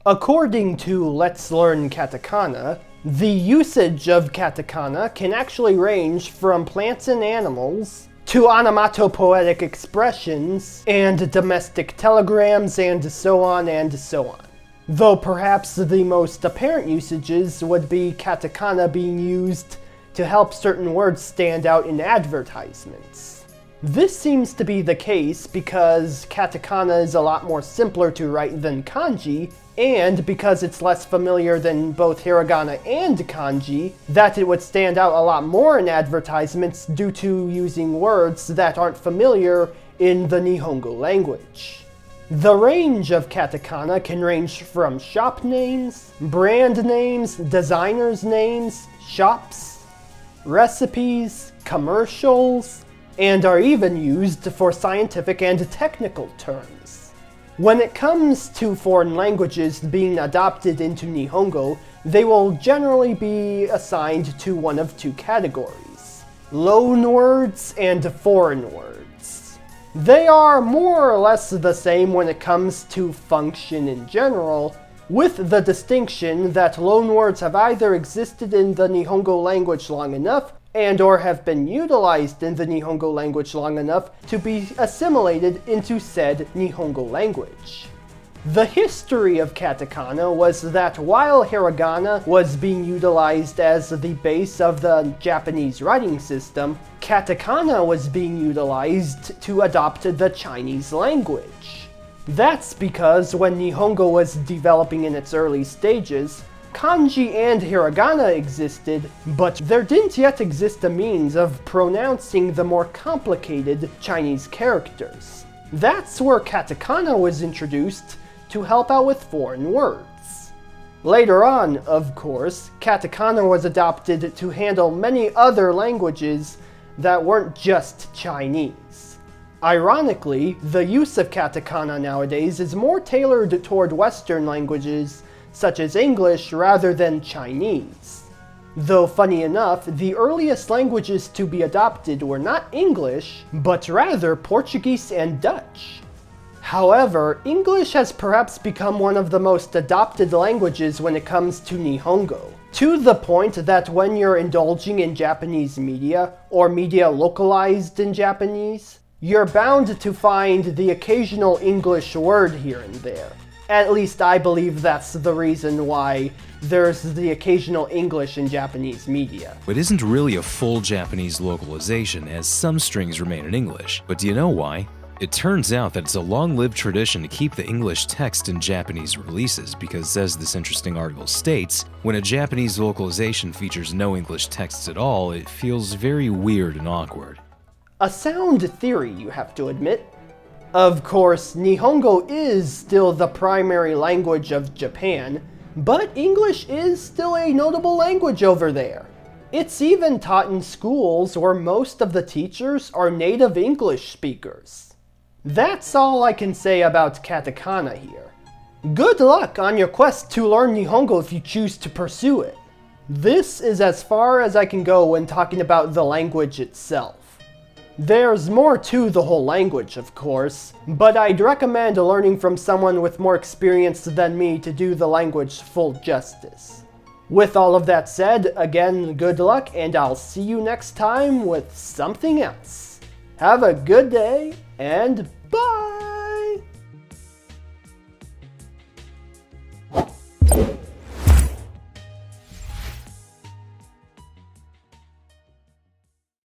According to Let's Learn Katakana, the usage of katakana can actually range from plants and animals to onomatopoetic expressions and domestic telegrams and so on and so on. Though perhaps the most apparent usages would be katakana being used to help certain words stand out in advertisements. This seems to be the case because katakana is a lot more simpler to write than kanji, and because it's less familiar than both hiragana and kanji, that it would stand out a lot more in advertisements due to using words that aren't familiar in the Nihongo language. The range of katakana can range from shop names, brand names, designers' names, shops, recipes, commercials, and are even used for scientific and technical terms. When it comes to foreign languages being adopted into Nihongo, they will generally be assigned to one of two categories: loan words and foreign words. They are more or less the same when it comes to function in general, with the distinction that loan words have either existed in the Nihongo language long enough and or have been utilized in the Nihongo language long enough to be assimilated into said Nihongo language. The history of katakana was that while hiragana was being utilized as the base of the Japanese writing system, katakana was being utilized to adopt the Chinese language. That's because when Nihongo was developing in its early stages, kanji and hiragana existed, but there didn't yet exist a means of pronouncing the more complicated Chinese characters. That's where katakana was introduced to help out with foreign words. Later on, of course, katakana was adopted to handle many other languages that weren't just Chinese. Ironically, the use of katakana nowadays is more tailored toward Western languages such as English rather than Chinese. Though funny enough, the earliest languages to be adopted were not English, but rather Portuguese and Dutch. However, English has perhaps become one of the most adopted languages when it comes to Nihongo, to the point that when you're indulging in Japanese media, or media localized in Japanese, you're bound to find the occasional English word here and there. At least I believe that's the reason why there's the occasional English in Japanese media. It isn't really a full Japanese localization, as some strings remain in English. But do you know why? It turns out that it's a long-lived tradition to keep the English text in Japanese releases because, as this interesting article states, when a Japanese localization features no English texts at all, it feels very weird and awkward. A sound theory, you have to admit. Of course, Nihongo is still the primary language of Japan, but English is still a notable language over there. It's even taught in schools where most of the teachers are native English speakers. That's all I can say about katakana here. Good luck on your quest to learn Nihongo if you choose to pursue it. This is as far as I can go when talking about the language itself. There's more to the whole language, of course, but I'd recommend learning from someone with more experience than me to do the language full justice. With all of that said, again, good luck, and I'll see you next time with something else. Have a good day, and bye!